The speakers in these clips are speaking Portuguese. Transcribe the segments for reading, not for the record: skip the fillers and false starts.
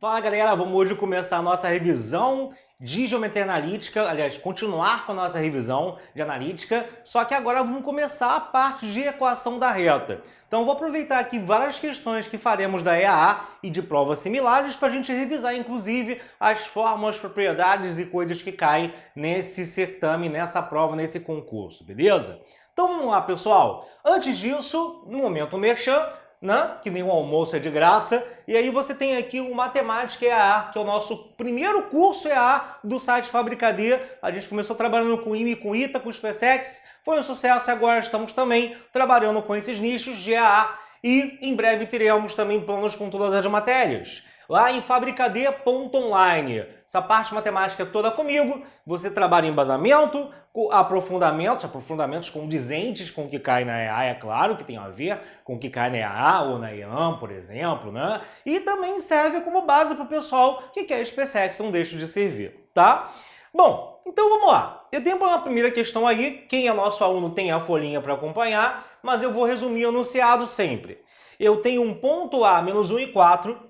Fala galera, vamos hoje começar a nossa revisão de geometria analítica, aliás, continuar com a nossa revisão de analítica, só que agora vamos começar a parte de equação da reta. Então vou aproveitar aqui várias questões que faremos da EAA e de provas similares para a gente revisar, inclusive, as fórmulas, propriedades e coisas que caem nesse certame, nessa prova, nesse concurso, beleza? Então vamos lá, pessoal. Antes disso, no momento merchan, né? Que nem o almoço é de graça. E aí você tem aqui o Matemática EAA, que é o nosso primeiro curso EAA do site Fabricad. A gente começou trabalhando com IME, com ITA, com SpaceX. Foi um sucesso e agora estamos também trabalhando com esses nichos de EAA. E em breve teremos também planos com todas as matérias. Lá em fabricad.online. Essa parte matemática toda comigo. Você trabalha em embasamento, aprofundamentos condizentes com o que cai na EAA, é claro, que tem a ver com o que cai na EAA ou na EAM, por exemplo, né? E também serve como base para o pessoal que quer SpaceX, não deixa de servir, tá? Bom, então vamos lá. Eu tenho uma primeira questão aí, quem é nosso aluno tem a folhinha para acompanhar, mas eu vou resumir o enunciado sempre. Eu tenho um ponto A menos 1 e 4,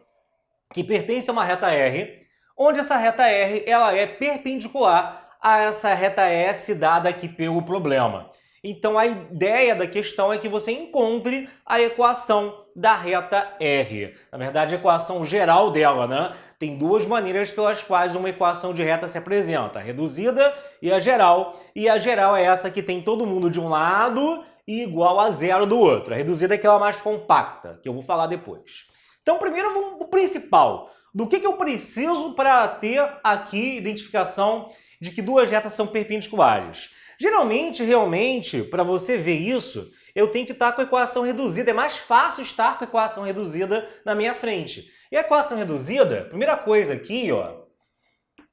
que pertence a uma reta R, onde essa reta R ela é perpendicular a essa reta S dada aqui pelo problema. Então a ideia da questão é que você encontre a equação da reta R. Na verdade, a equação geral dela, né? Tem duas maneiras pelas quais uma equação de reta se apresenta, a reduzida e a geral. E a geral é essa que tem todo mundo de um lado e igual a zero do outro. A reduzida é aquela mais compacta, que eu vou falar depois. Então, primeiro, vamos o principal. Do que eu preciso para ter aqui identificação de que duas retas são perpendiculares? Geralmente, realmente, para você ver isso, eu tenho que estar com a equação reduzida. É mais fácil estar com a equação reduzida na minha frente. E a equação reduzida, a primeira coisa aqui, ó,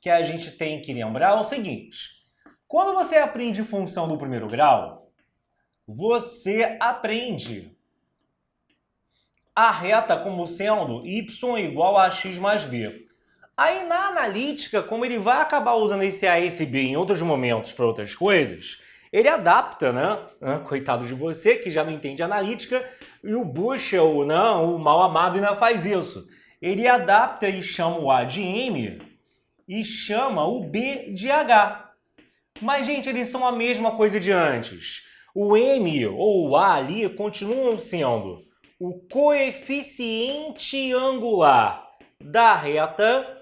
que a gente tem que lembrar é o seguinte. Quando você aprende função do primeiro grau, você aprende a reta como sendo y igual a x mais b. Aí na analítica, como ele vai acabar usando esse A e esse B em outros momentos para outras coisas, ele adapta, né? Coitado de você que já não entende analítica, e o Bushel, né? O mal amado, ainda faz isso. Ele adapta e chama o A de M e chama o B de H. Mas, gente, eles são a mesma coisa de antes. O M ou o A ali continuam sendo o coeficiente angular da reta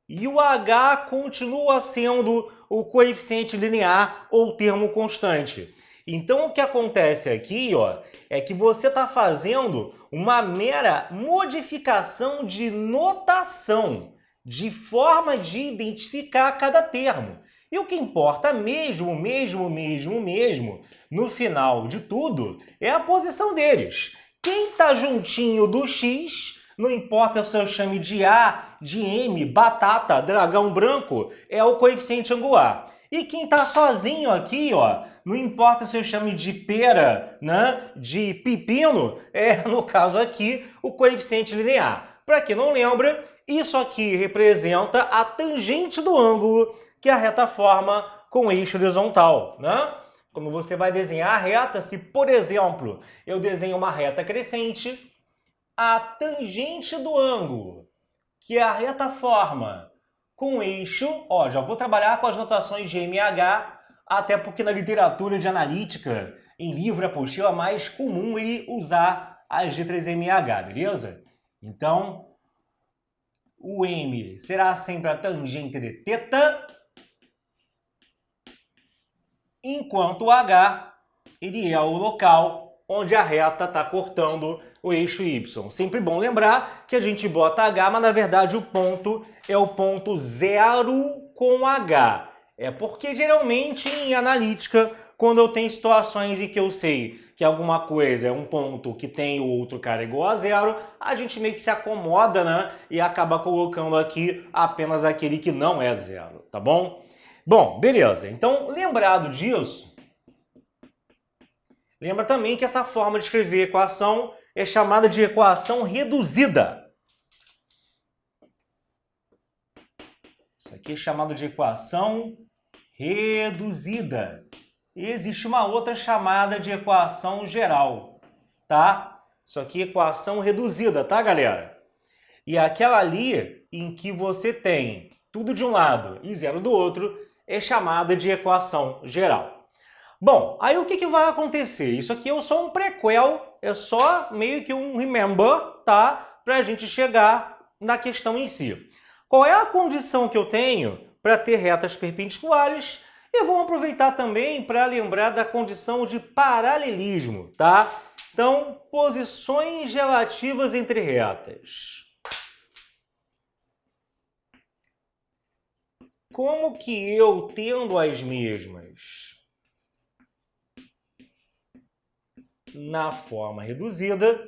e o H continua sendo o coeficiente linear ou termo constante. Então, o que acontece aqui, ó, é que você está fazendo uma mera modificação de notação, de forma de identificar cada termo. E o que importa mesmo, no final de tudo, é a posição deles. Quem está juntinho do X, não importa se eu chame de A, de M, batata, dragão branco, é o coeficiente angular. E quem está sozinho aqui, ó, não importa se eu chame de pera, né, de pepino, é, no caso aqui, o coeficiente linear. Para quem não lembra, isso aqui representa a tangente do ângulo que a reta forma com o eixo horizontal, né? Quando você vai desenhar a reta, se, por exemplo, eu desenho uma reta crescente, a tangente do ângulo que a reta forma com o eixo, ó, já vou trabalhar com as notações de MH, até porque na literatura de analítica, em livro e apostila, é mais comum ele usar as letras MH, beleza? Então, o M será sempre a tangente de θ, enquanto o H ele é o local onde a reta está cortando o eixo Y. Sempre bom lembrar que a gente bota H, mas na verdade o ponto é o ponto zero com H. É porque geralmente em analítica, quando eu tenho situações em que eu sei que alguma coisa é um ponto que tem o outro cara igual a zero, a gente meio que se acomoda, né? E acaba colocando aqui apenas aquele que não é zero, tá bom? Bom, beleza. Então, lembrado disso, lembra também que essa forma de escrever equação é chamada de equação reduzida. Isso aqui é chamado de equação reduzida. E existe uma outra chamada de equação geral, tá? Isso aqui é equação reduzida, tá, galera? E aquela ali em que você tem tudo de um lado e zero do outro é chamada de equação geral. Bom, aí o que vai acontecer? Isso aqui é só um prequel, é só meio que um remember, tá? Para a gente chegar na questão em si. Qual é a condição que eu tenho para ter retas perpendiculares? E vamos aproveitar também para lembrar da condição de paralelismo, tá? Então, posições relativas entre retas. Como que eu, tendo as mesmas na forma reduzida,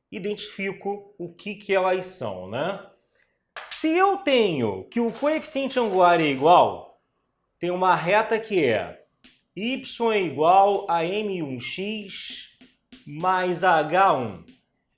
identifico o que elas são, né? Se eu tenho que o coeficiente angular é igual, tem uma reta que é y é igual a m1x mais h1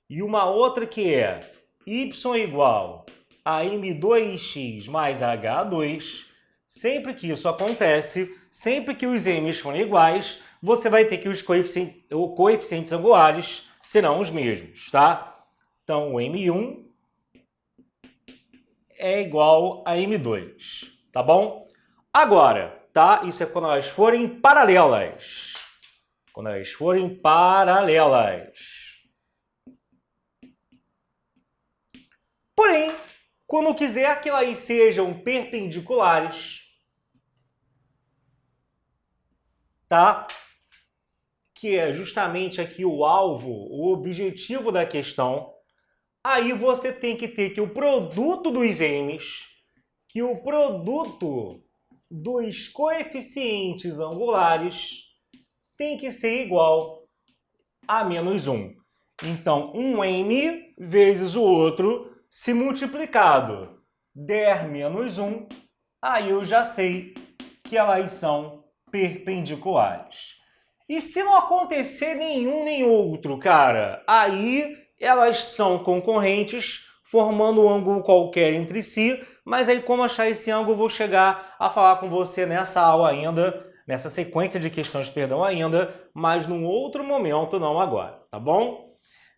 e uma outra que é y é igual a m2x mais h2, sempre que isso acontece, sempre que os m's forem iguais, você vai ter que os coeficientes angulares serão os mesmos, tá? Então, o m1 é igual a m2, tá bom? Agora, tá? Isso é quando elas forem paralelas. Quando elas forem paralelas. Porém, quando quiser que elas sejam perpendiculares, tá? Que é justamente aqui o alvo, o objetivo da questão, aí você tem que ter que o produto dos m's, que o produto dos coeficientes angulares tem que ser igual a menos 1. Então, um m vezes o outro, se multiplicado der menos 1, aí eu já sei que elas são perpendiculares. E se não acontecer nenhum nem outro, cara, aí elas são concorrentes, formando um ângulo qualquer entre si, mas aí como achar esse ângulo, eu vou chegar a falar com você nessa aula ainda, nessa sequência de questões, perdão, ainda, mas num outro momento, não agora, tá bom?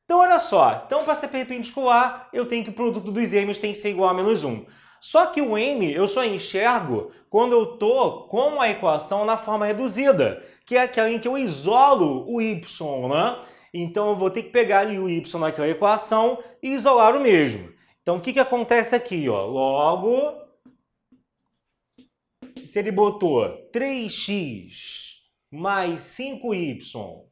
Então, olha só, então para ser perpendicular, eu tenho que o produto dos m's tem que ser igual a menos 1. Só que o m eu só enxergo quando eu estou com a equação na forma reduzida, que é aquela em que eu isolo o y, né? Então eu vou ter que pegar ali o y naquela equação e isolar o mesmo. Então o que acontece aqui? Ó? Logo, se ele botou 3x mais 5y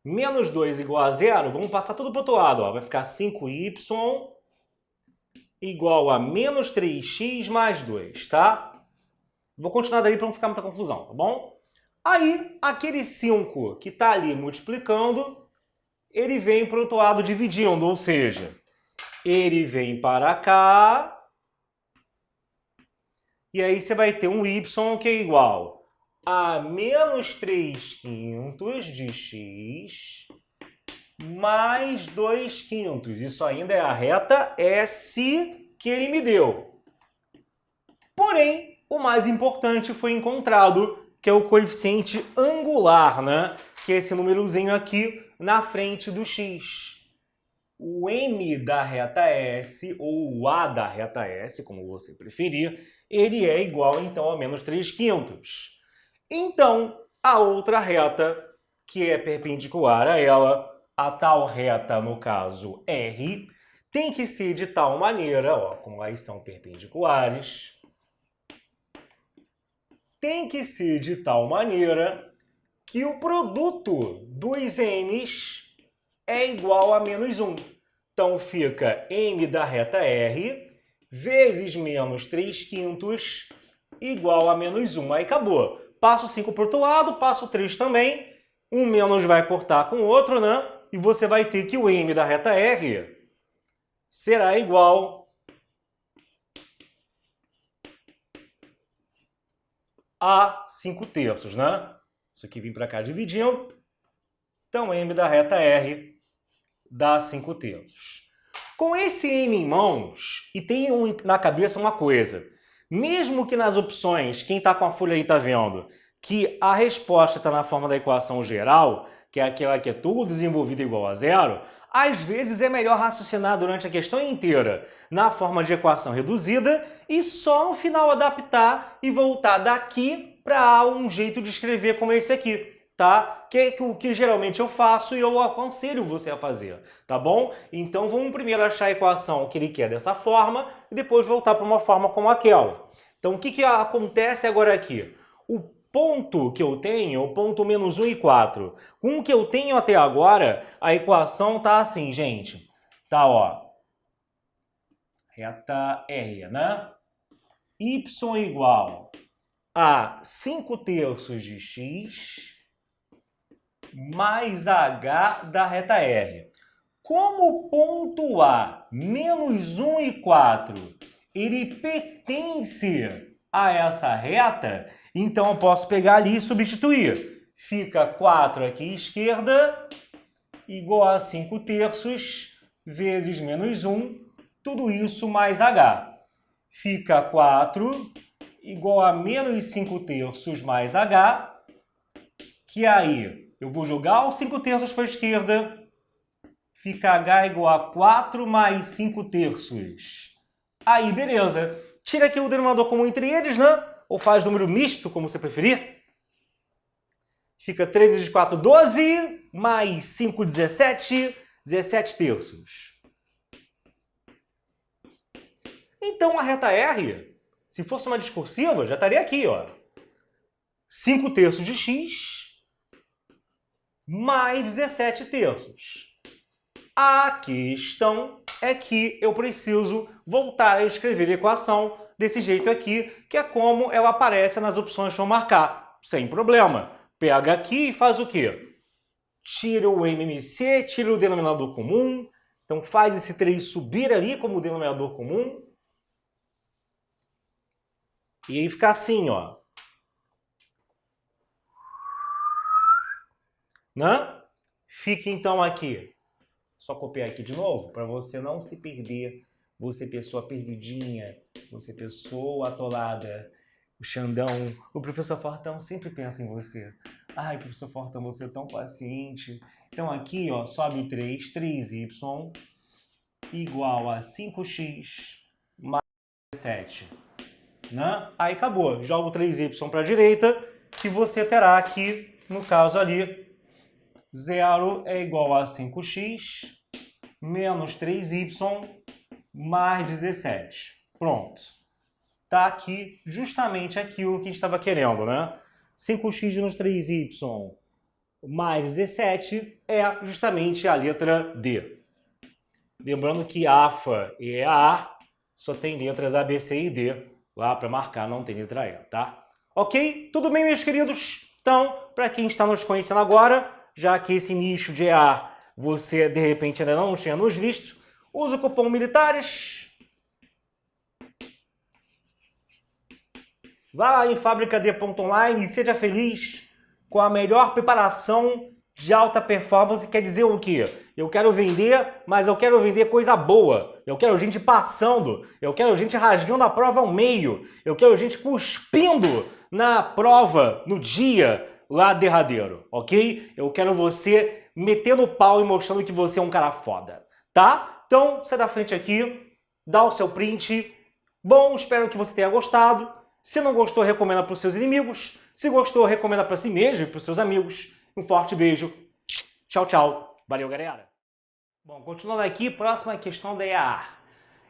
menos 2 igual a 0, vamos passar tudo para o outro lado. Ó. Vai ficar 5y igual a menos 3x mais 2, tá? Vou continuar daí para não ficar muita confusão, tá bom? Aí, aquele 5 que está ali multiplicando, ele vem para o outro lado dividindo, ou seja, ele vem para cá, e aí você vai ter um y que é igual a menos 3/5 de x mais 2/5. Isso ainda é a reta S que ele me deu. Porém, o mais importante foi encontrado, que é o coeficiente angular, né? Que é esse númerozinho aqui na frente do x. O m da reta S, ou o a da reta S, como você preferir, ele é igual, então, a menos 3/5. Então, a outra reta, que é perpendicular a ela, a tal reta, no caso, R, tem que ser de tal maneira, ó, como elas são perpendiculares, tem que ser de tal maneira que o produto dos m's é igual a menos 1. Então, fica m da reta R vezes menos 3/5 igual a menos 1. Aí acabou. Passo 5 para o outro lado, passo 3 também. Um menos vai cortar com o outro, né? E você vai ter que o m da reta R será igual a 5/3, né? Isso aqui vem para cá dividindo. Então, m da reta R dá 5/3. Com esse m em mãos, e tenham na cabeça uma coisa, mesmo que nas opções, quem está com a folha aí está vendo, que a resposta está na forma da equação geral, que é aquela que é tudo desenvolvido igual a zero, às vezes é melhor raciocinar durante a questão inteira na forma de equação reduzida e só no final adaptar e voltar daqui para um jeito de escrever como esse aqui, tá? Que é o que geralmente eu faço e eu aconselho você a fazer, tá bom? Então vamos primeiro achar a equação que ele quer dessa forma e depois voltar para uma forma como aquela. Então o que acontece agora aqui? O ponto que eu tenho, o ponto menos 1 e 4. Com o que eu tenho até agora, a equação tá assim, gente. Tá, ó. Reta R, né? Y igual a 5/3 de x mais h da reta R. Como o ponto A, menos 1 e 4, ele pertence a essa reta, então eu posso pegar ali e substituir. Fica 4 aqui à esquerda, igual a 5/3 vezes menos 1, tudo isso mais h. Fica 4 igual a menos 5/3 mais h, que aí eu vou jogar os 5/3 para a esquerda, fica h igual a 4 mais 5/3. Aí, beleza. Tira aqui o denominador comum entre eles, né? Ou faz número misto, como você preferir. Fica 3 vezes 4, 12, mais 5, 17, 17/3. Então, a reta R, se fosse uma discursiva, já estaria aqui, ó. 5/3 de x mais 17/3. A questão é que eu preciso voltar a escrever a equação desse jeito aqui, que é como ela aparece nas opções que eu marcar. Sem problema. Pega aqui e faz o quê? Tira o MMC, tira o denominador comum. Então faz esse 3 subir ali como denominador comum. E aí fica assim, ó. Né? Fica então aqui. Só copiar aqui de novo, para você não se perder. Você, pessoa perdidinha, você, pessoa atolada, o Xandão, o professor Fortão sempre pensa em você. Ai, professor Fortão, você é tão paciente. Então aqui, ó, sobe o 3, 3y igual a 5x mais 17. Né? Aí acabou. Joga o 3y para a direita e você terá aqui, no caso ali, 0 é igual a 5x menos 3y mais 17. Pronto. Tá aqui justamente aquilo que a gente estava querendo, né? 5x menos 3y mais 17 é justamente a letra D. Lembrando que AFA e EA só tem letras A, B, C e D. Lá para marcar não tem letra E, tá? Ok? Tudo bem, meus queridos? Então, para quem está nos conhecendo agora, já que esse nicho de EA você, de repente, ainda não tinha nos visto, usa o cupom MILITARES. Vá lá em fabricad.online e seja feliz com a melhor preparação de alta performance. Quer dizer o quê? Eu quero vender, mas eu quero vender coisa boa. Eu quero gente passando. Eu quero gente rasgando a prova ao meio. Eu quero gente cuspindo na prova no dia lá derradeiro, ok? Eu quero você metendo o pau e mostrando que você é um cara foda, tá? Então, sai da frente aqui, dá o seu print. Bom, espero que você tenha gostado. Se não gostou, recomenda para os seus inimigos. Se gostou, recomenda para si mesmo e para os seus amigos. Um forte beijo. Tchau, tchau. Valeu, galera. Bom, continuando aqui, próxima questão da EA.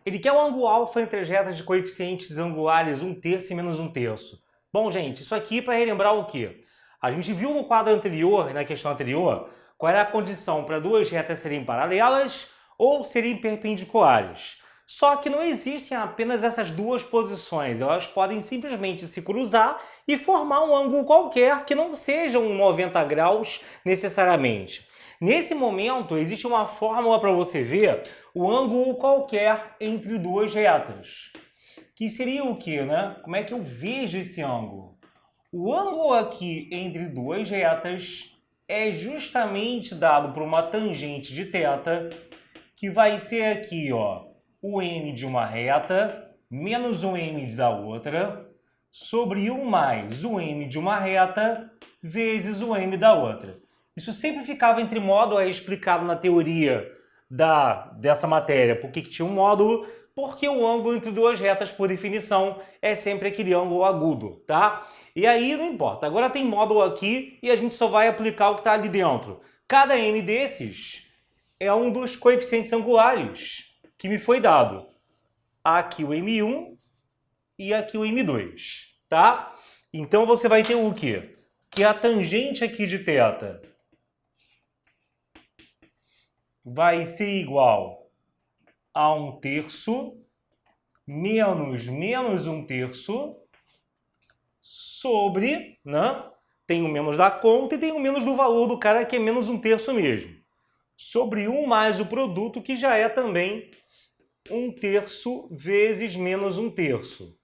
Ele quer o ângulo alfa entre as retas de coeficientes angulares 1/3 e menos 1/3. Bom, gente, isso aqui para relembrar o quê? A gente viu no quadro anterior, na questão anterior, qual era a condição para duas retas serem paralelas ou serem perpendiculares. Só que não existem apenas essas duas posições, elas podem simplesmente se cruzar e formar um ângulo qualquer que não seja um 90 graus necessariamente. Nesse momento, existe uma fórmula para você ver o ângulo qualquer entre duas retas. Que seria o quê, né? Como é que eu vejo esse ângulo? O ângulo aqui entre duas retas é justamente dado por uma tangente de θ, que vai ser aqui, ó, o m de uma reta menos o m da outra, sobre 1 mais o m de uma reta vezes o m da outra. Isso sempre ficava entre módulo, é explicado na teoria dessa matéria, porque que tinha um módulo, porque o ângulo entre duas retas, por definição, é sempre aquele ângulo agudo, tá? E aí não importa, agora tem módulo aqui e a gente só vai aplicar o que está ali dentro. Cada m desses é um dos coeficientes angulares que me foi dado. Aqui o m1 e aqui o m2, tá? Então você vai ter o quê? Que a tangente aqui de θ vai ser igual a 1/3 menos 1/3 sobre, né? Tem o menos da conta e tem o menos do valor do cara, que é menos 1/3 mesmo. Sobre 1 mais o produto, que já é também 1/3 vezes menos 1/3.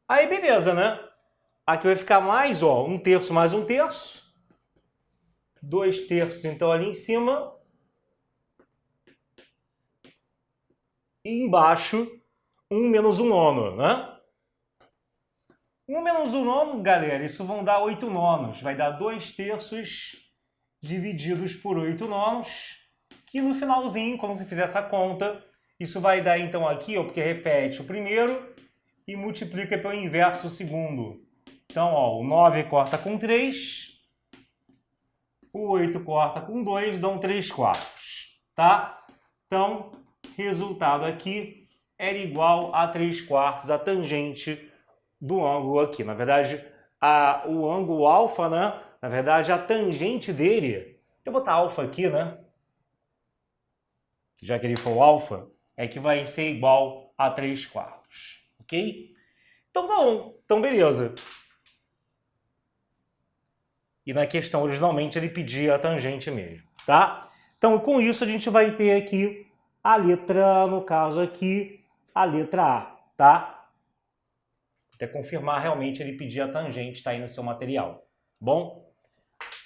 Aí beleza, né? Aqui vai ficar mais, ó, 1/3 mais 1/3. 2/3 então ali em cima. E embaixo, 1 menos 1/9, né? 1 menos 1/9, galera, isso vão dar 8/9. Vai dar 2/3 divididos por 8/9, que no finalzinho, quando você fizer essa conta, isso vai dar então aqui, ó, porque repete o primeiro e multiplica pelo inverso o segundo. Então, ó, o 9 corta com 3, o 8 corta com 2, dão 3/4, tá? Então, resultado aqui era igual a 3/4 a tangente do ângulo aqui. Na verdade, o ângulo alfa, né? Na verdade, a tangente dele, deixa eu botar alfa aqui, né? Já que ele for alfa, é que vai ser igual a 3/4, ok? Então tá bom, então beleza. E na questão, originalmente, ele pedia a tangente mesmo, tá? Então, com isso, a gente vai ter aqui a letra, no caso aqui, a letra A, tá? Até confirmar, realmente, ele pedia a tangente, tá aí no seu material. Bom?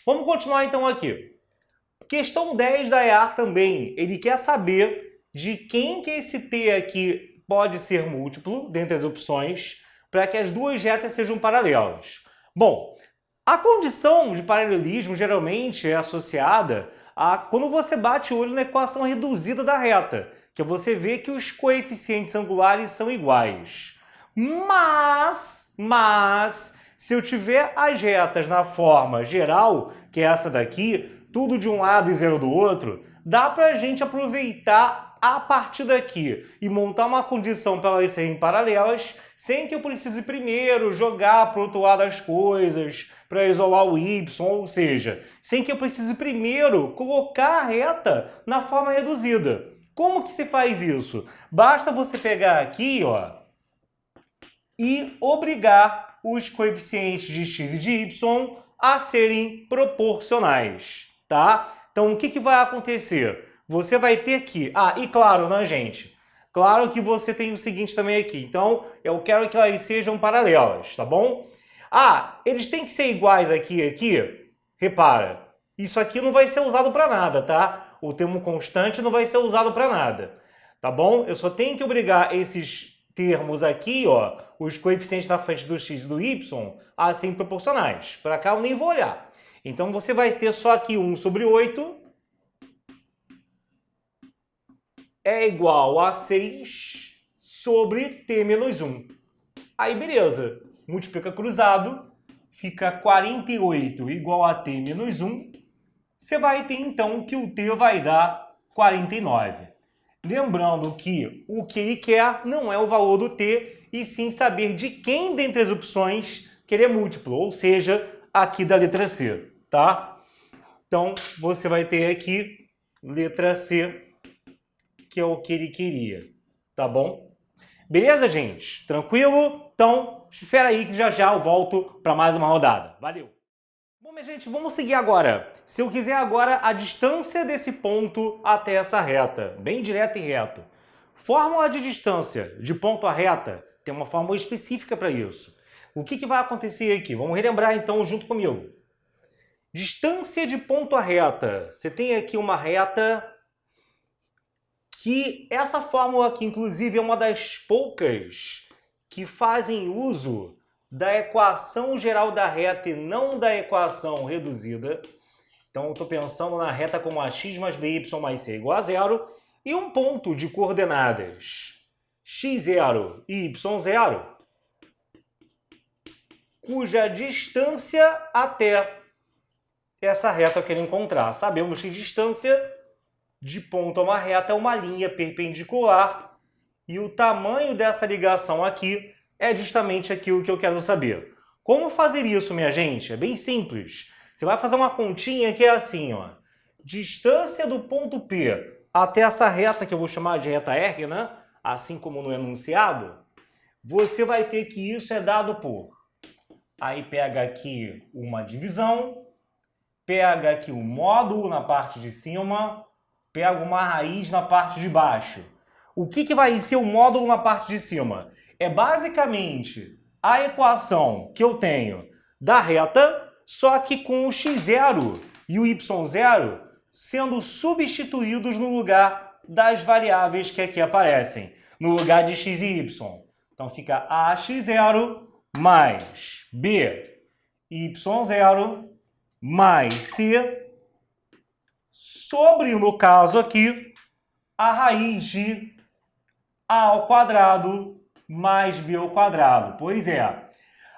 Vamos continuar, então, aqui. Questão 10 da EAR também. Ele quer saber de quem que esse T aqui pode ser múltiplo, dentre as opções, para que as duas retas sejam paralelas. Bom, a condição de paralelismo geralmente é associada a quando você bate o olho na equação reduzida da reta, que você vê que os coeficientes angulares são iguais. Mas, se eu tiver as retas na forma geral, que é essa daqui, tudo de um lado e zero do outro, dá para a gente aproveitar a partir daqui e montar uma condição para elas serem paralelas, sem que eu precise primeiro jogar para o outro lado as coisas, para isolar o y, ou seja, sem que eu precise primeiro colocar a reta na forma reduzida. Como que se faz isso? Basta você pegar aqui, ó, e obrigar os coeficientes de x e de y a serem proporcionais, tá? Então, o que vai acontecer? Você vai ter que... Ah, e claro, né, gente? Claro que você tem o seguinte também aqui. Então, eu quero que elas sejam paralelas, tá bom? Ah, eles têm que ser iguais aqui e aqui? Repara, isso aqui não vai ser usado para nada, tá? O termo constante não vai ser usado para nada, tá bom? Eu só tenho que obrigar esses termos aqui, ó, os coeficientes na frente do x e do y, a serem proporcionais. Para cá eu nem vou olhar. Então, você vai ter só aqui 1 sobre 8 é igual a 6 sobre t menos 1. Aí, beleza. Multiplica cruzado, fica 48 igual a t menos 1. Você vai ter, então, que o t vai dar 49. Lembrando que o que ele quer não é o valor do t, e sim saber de quem dentre as opções que ele é múltiplo, ou seja, aqui da letra C, tá? Então, você vai ter aqui letra C, que é o que ele queria, tá bom? Beleza, gente? Tranquilo? Então, espera aí que já já eu volto para mais uma rodada. Valeu! Bom, minha gente, vamos seguir agora. Se eu quiser agora a distância desse ponto até essa reta, bem direto e reto. Fórmula de distância de ponto a reta, tem uma fórmula específica para isso. O que vai acontecer aqui? Vamos relembrar então junto comigo. Distância de ponto a reta. Você tem aqui uma reta que essa fórmula aqui, inclusive, é uma das poucas que fazem uso da equação geral da reta e não da equação reduzida. Então, eu estou pensando na reta como ax mais by mais c igual a zero e um ponto de coordenadas x0 e y0, cuja distância até essa reta eu quero encontrar. Sabemos que distância de ponto a uma reta é uma linha perpendicular e o tamanho dessa ligação aqui é justamente aquilo que eu quero saber. Como fazer isso, minha gente? É bem simples. Você vai fazer uma continha que é assim, ó. Distância do ponto P até essa reta que eu vou chamar de reta R, né? Assim como no enunciado, você vai ter que isso é dado por... Aí pega aqui uma divisão, pega aqui o módulo na parte de cima, pega uma raiz na parte de baixo. O que vai ser o módulo na parte de cima? É basicamente a equação que eu tenho da reta, só que com o x0 e o y0 sendo substituídos no lugar das variáveis que aqui aparecem, no lugar de x e y. Então fica ax0 mais b, y0 mais c, sobre, no caso aqui, a raiz de a ao quadrado mais b ao quadrado. Pois é,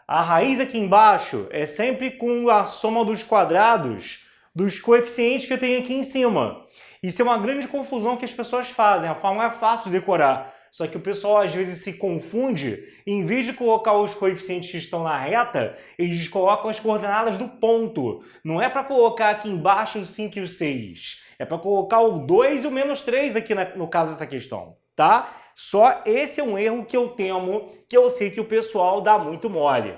a raiz aqui embaixo é sempre com a soma dos quadrados dos coeficientes que eu tenho aqui em cima. Isso é uma grande confusão que as pessoas fazem. A fórmula é fácil de decorar, só que o pessoal às vezes se confunde. Em vez de colocar os coeficientes que estão na reta, eles colocam as coordenadas do ponto. Não é para colocar aqui embaixo o 5 e o 6. É para colocar o 2 e o menos 3 aqui no caso dessa questão, tá? Só esse é um erro que eu temo, que eu sei que o pessoal dá muito mole.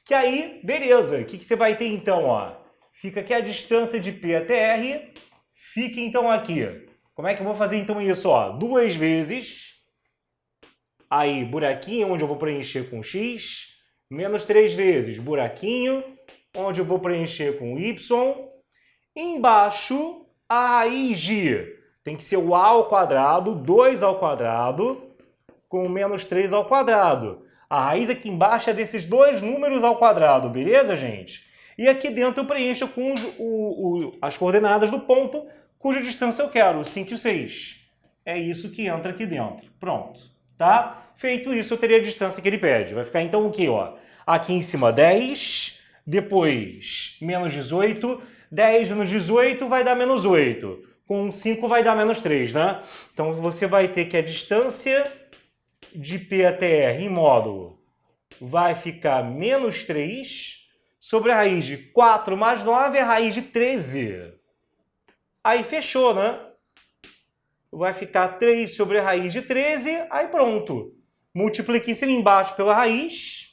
Que aí, beleza, o que você vai ter então, ó? Fica aqui a distância de P até R, fica então aqui. Como é que eu vou fazer então isso, ó? 2 vezes, aí buraquinho onde eu vou preencher com x, menos 3 vezes buraquinho onde eu vou preencher com y, embaixo a raiz de... Tem que ser o a ao quadrado, 2 ao quadrado, com menos 3 ao quadrado. A raiz aqui embaixo é desses dois números ao quadrado, beleza, gente? E aqui dentro eu preencho com as coordenadas do ponto, cuja distância eu quero, 5 e 6. É isso que entra aqui dentro. Pronto, tá? Feito isso, eu teria a distância que ele pede. Vai ficar então o quê, ó? Aqui em cima 10, depois menos 18, 10 menos 18 vai dar menos 8. Com 5 vai dar menos 3, né? Então você vai ter que a distância de P até R em módulo vai ficar menos 3 sobre a raiz de 4 mais 9 é a raiz de 13. Aí fechou, né? Vai ficar 3 sobre a raiz de 13, aí pronto. Multiplique isso ali embaixo pela raiz,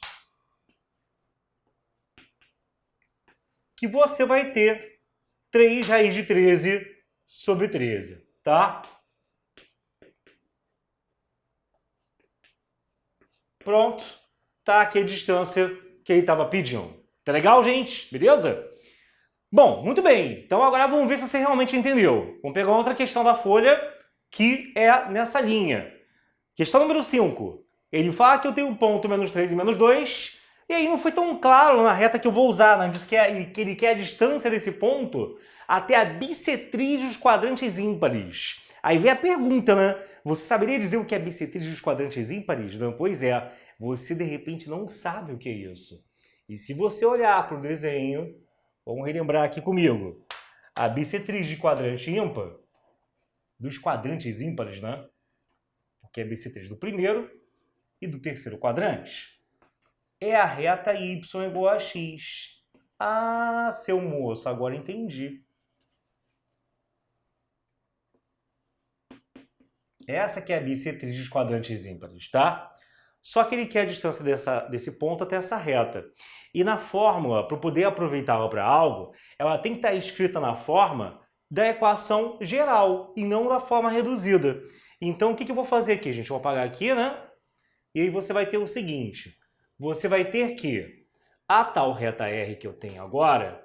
que você vai ter 3 raiz de 13 sobre 13, tá? Pronto, tá aqui a distância que ele estava pedindo. Tá legal, gente? Beleza? Bom, muito bem. Então agora vamos ver se você realmente entendeu. Vamos pegar outra questão da folha, que é nessa linha. Questão número 5. Ele fala que eu tenho um ponto menos 3 e menos 2, e aí não foi tão claro na reta que eu vou usar, né? Diz que ele quer a distância desse ponto até a bissetriz dos quadrantes ímpares. Aí vem a pergunta, né? Você saberia dizer o que é bissetriz dos quadrantes ímpares? Não? Pois é, você de repente não sabe o que é isso. E se você olhar para o desenho, vamos relembrar aqui comigo, a bissetriz de quadrante ímpar, dos quadrantes ímpares, né? Porque é a bissetriz do primeiro e do terceiro quadrante, é a reta y igual a x. Ah, seu moço, agora entendi. Essa que é a bissetriz dos quadrantes ímpares, tá? Só que ele quer a distância desse ponto até essa reta. E na fórmula, para poder aproveitá-la para algo, ela tem que estar escrita na forma da equação geral e não da forma reduzida. Então, o que eu vou fazer aqui, gente? Eu vou apagar aqui, né? E aí você vai ter o seguinte. Você vai ter que a tal reta R que eu tenho agora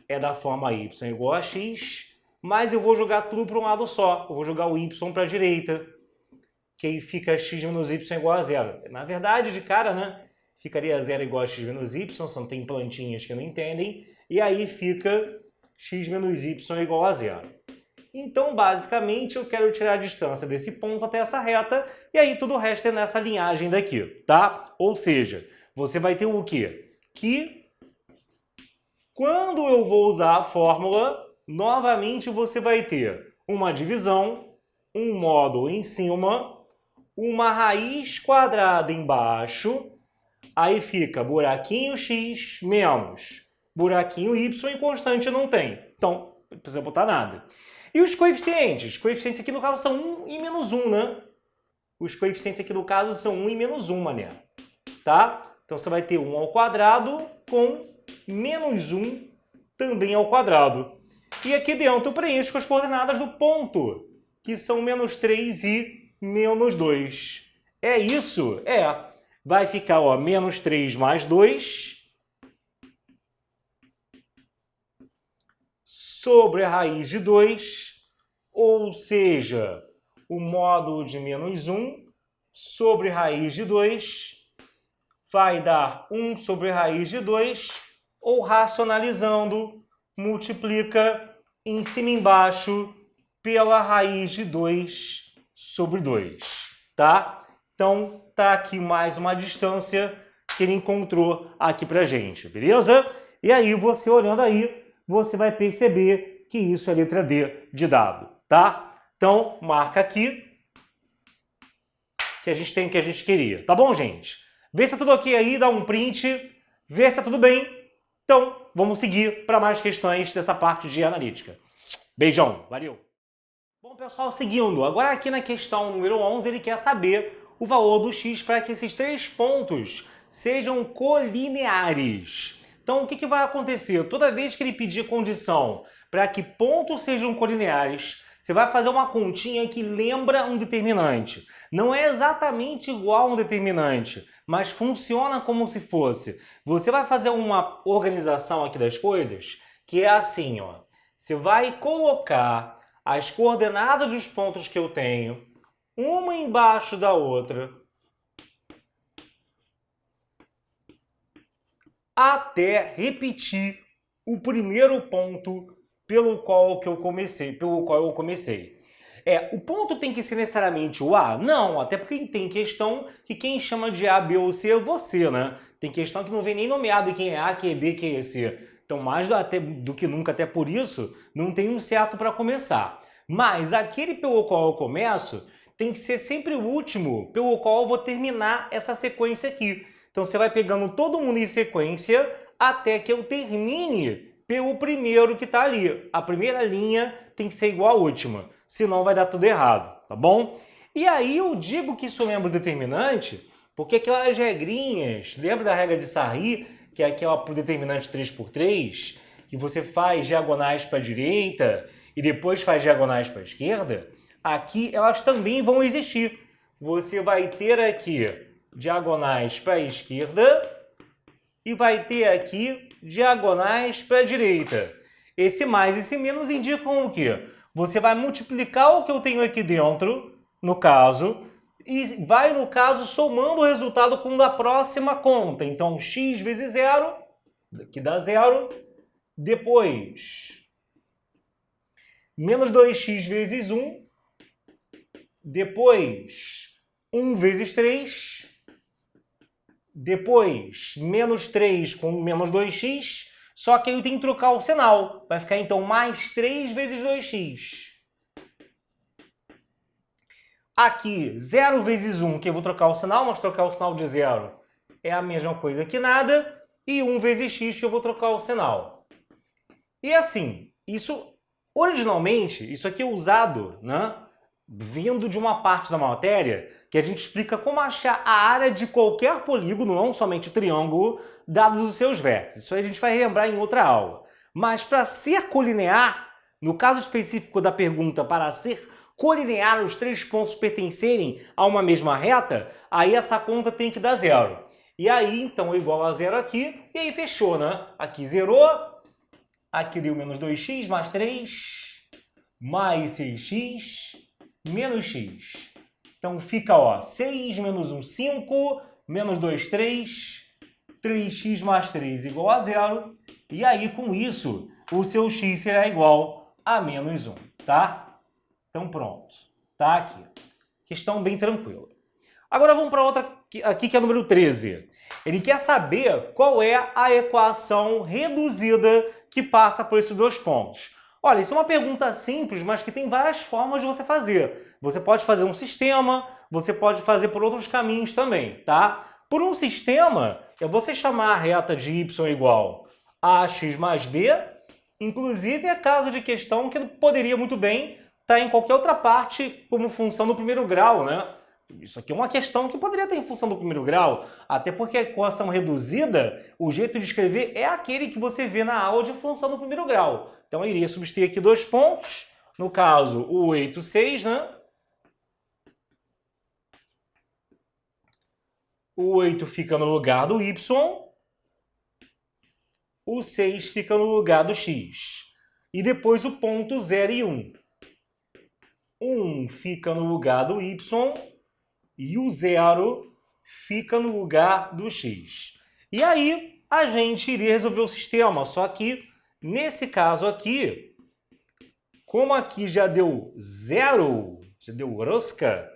é da forma y igual a x mas eu vou jogar tudo para um lado só. Eu vou jogar o y para a direita, que aí fica x menos y igual a zero. Na verdade, de cara, né, ficaria zero igual a x menos y, só tem plantinhas que não entendem, e aí fica x menos y igual a zero. Então, basicamente, eu quero tirar a distância desse ponto até essa reta, e aí tudo o resto é nessa linhagem daqui, tá? Ou seja, você vai ter o quê? Que quando eu vou usar a fórmula, novamente você vai ter uma divisão, um módulo em cima, uma raiz quadrada embaixo, aí fica buraquinho x menos buraquinho y e constante não tem. Então, não precisa botar nada. E os coeficientes? Os coeficientes aqui no caso são 1 e menos 1, né? Os coeficientes aqui no caso são 1 e menos 1, mané. Tá? Então você vai ter 1 ao quadrado com menos 1 também ao quadrado. E aqui dentro eu preencho com as coordenadas do ponto, que são menos 3 e menos 2. É isso? É. Vai ficar, ó, menos 3 mais 2 sobre a raiz de 2, ou seja, o módulo de menos 1 sobre raiz de 2 vai dar 1 sobre raiz de 2, ou racionalizando, multiplica em cima e embaixo pela raiz de 2 sobre 2, tá? Então, tá aqui mais uma distância que ele encontrou aqui pra gente, beleza? E aí, você olhando aí, você vai perceber que isso é a letra D de dado, tá? Então, marca aqui que a gente tem o que a gente queria, tá bom, gente? Vê se tá tudo ok aí, dá um print, vê se tá tudo bem. Então, vamos seguir para mais questões dessa parte de analítica. Beijão, valeu! Bom, pessoal, seguindo, agora aqui na questão número 11, ele quer saber o valor do x para que esses três pontos sejam colineares. Então, o que vai acontecer? Toda vez que ele pedir condição para que pontos sejam colineares, você vai fazer uma continha que lembra um determinante. Não é exatamente igual a um determinante, mas funciona como se fosse. Você vai fazer uma organização aqui das coisas, que é assim, ó. Você vai colocar as coordenadas dos pontos que eu tenho, uma embaixo da outra, até repetir o primeiro ponto pelo qual eu comecei. O ponto tem que ser necessariamente o A? Não, até porque tem questão que quem chama de A, B ou C é você, né? Tem questão que não vem nem nomeado quem é A, quem é B, quem é C. Então, mais do que nunca, até por isso, não tem um certo para começar. Mas aquele pelo qual eu começo tem que ser sempre o último pelo qual eu vou terminar essa sequência aqui. Então, você vai pegando todo mundo em sequência até que eu termine pelo primeiro que está ali. A primeira linha tem que ser igual à última, senão vai dar tudo errado, tá bom? E aí eu digo que isso lembra o determinante, porque aquelas regrinhas, lembra da regra de Sarri, que é aquela por determinante 3×3, que você faz diagonais para a direita e depois faz diagonais para a esquerda? Aqui elas também vão existir. Você vai ter aqui diagonais para a esquerda e vai ter aqui diagonais para a direita. Esse mais e esse menos indicam o quê? Você vai multiplicar o que eu tenho aqui dentro, no caso, e vai, no caso, somando o resultado com o da próxima conta. Então, x vezes 0, que dá 0. Depois, menos 2x vezes 1. Depois, 1 vezes 3. Depois, menos 3 com menos 2x. Só que aí eu tenho que trocar o sinal. Vai ficar, então, mais 3 vezes 2x. Aqui, 0 vezes 1, que eu vou trocar o sinal, mas trocar o sinal de 0 é a mesma coisa que nada. E 1 vezes x, que eu vou trocar o sinal. E assim, isso, originalmente, isso aqui é usado, né, vindo de uma parte da matéria que a gente explica como achar a área de qualquer polígono, não somente triângulo, dados os seus vértices. Isso aí a gente vai relembrar em outra aula. Mas para ser colinear, no caso específico da pergunta, para ser colinear os três pontos pertencerem a uma mesma reta, aí essa conta tem que dar 0. E aí, então, igual a 0 aqui, e aí fechou, né? Aqui zerou, aqui deu menos 2x mais 3, mais 6x menos x. Então fica, ó, 6 menos 1, 5, menos 2, 3, 3x mais 3 igual a 0. E aí, com isso, o seu x será igual a menos 1, tá? Então pronto, tá aqui. Questão bem tranquila. Agora vamos para outra aqui que é número 13. Ele quer saber qual é a equação reduzida que passa por esses dois pontos. Olha, isso é uma pergunta simples, mas que tem várias formas de você fazer. Você pode fazer um sistema, você pode fazer por outros caminhos também, tá? Por um sistema, é você chamar a reta de y igual a x mais b, inclusive é caso de questão que poderia muito bem estar em qualquer outra parte como função do primeiro grau, né? Isso aqui é uma questão que poderia ter em função do primeiro grau, até porque a equação reduzida, o jeito de escrever é aquele que você vê na aula de função do primeiro grau. Então eu iria substituir aqui dois pontos, no caso o 8, 6, né? O 8 fica no lugar do y, o 6 fica no lugar do x. E depois o ponto 0 e 1. 1 fica no lugar do y e o 0 fica no lugar do x. E aí a gente iria resolver o sistema, só que nesse caso aqui, como aqui já deu 0, já deu rosca,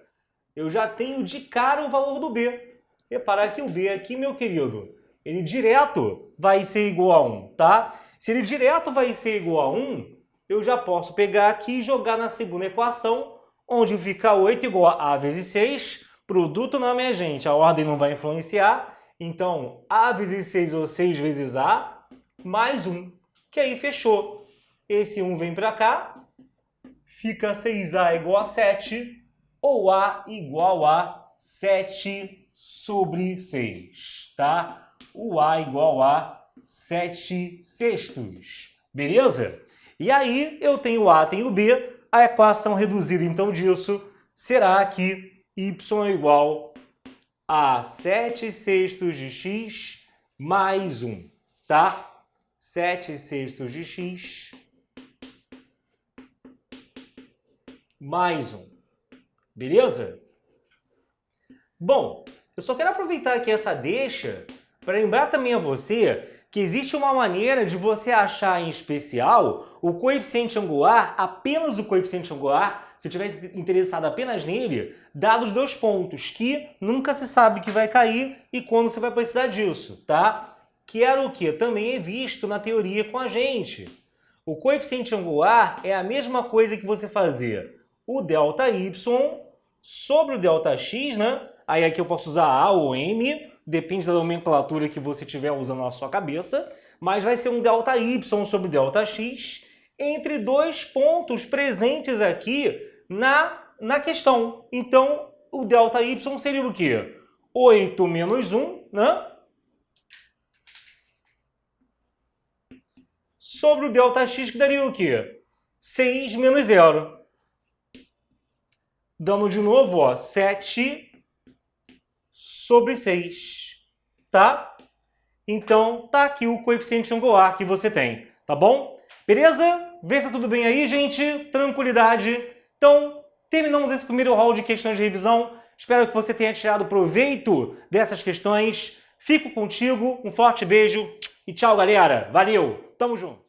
eu já tenho de cara o valor do b. Repara que o b aqui, meu querido, ele direto vai ser igual a 1, tá? Se ele direto vai ser igual a 1, eu já posso pegar aqui e jogar na segunda equação, onde fica 8 igual a vezes 6. Produto não, minha gente, a ordem não vai influenciar. Então, a vezes 6 ou 6 vezes a, mais 1. Que aí fechou. Esse 1 vem para cá, fica 6a igual a 7, ou a igual a 7 sobre 6, tá? O a igual a 7 sextos, beleza? E aí eu tenho a, tenho b, a equação reduzida então disso será aqui y igual a 7 sextos de x mais 1, tá? 7 sextos de x mais 1, beleza? Bom, eu só quero aproveitar aqui essa deixa para lembrar também a você que existe uma maneira de você achar em especial o coeficiente angular, apenas o coeficiente angular, se estiver interessado apenas nele, dados dois pontos, que nunca se sabe que vai cair e quando você vai precisar disso, tá? Que era o que também é visto na teoria com a gente. O coeficiente angular é a mesma coisa que você fazer o ΔY sobre o ΔX, né? Aí aqui eu posso usar A ou M, depende da nomenclatura que você estiver usando na sua cabeça, mas vai ser um ΔY sobre ΔX entre dois pontos presentes aqui na questão. Então, o ΔY seria o quê? 8 menos 1, né? Sobre o ΔX, que daria o quê? 6 menos 0. Dando de novo, ó, 7 sobre 6, tá? Então, tá aqui o coeficiente angular que você tem, tá bom? Beleza? Vê se tá tudo bem aí, gente. Tranquilidade. Então, terminamos esse primeiro round de questões de revisão. Espero que você tenha tirado proveito dessas questões. Fico contigo, um forte beijo e tchau, galera. Valeu, tamo junto.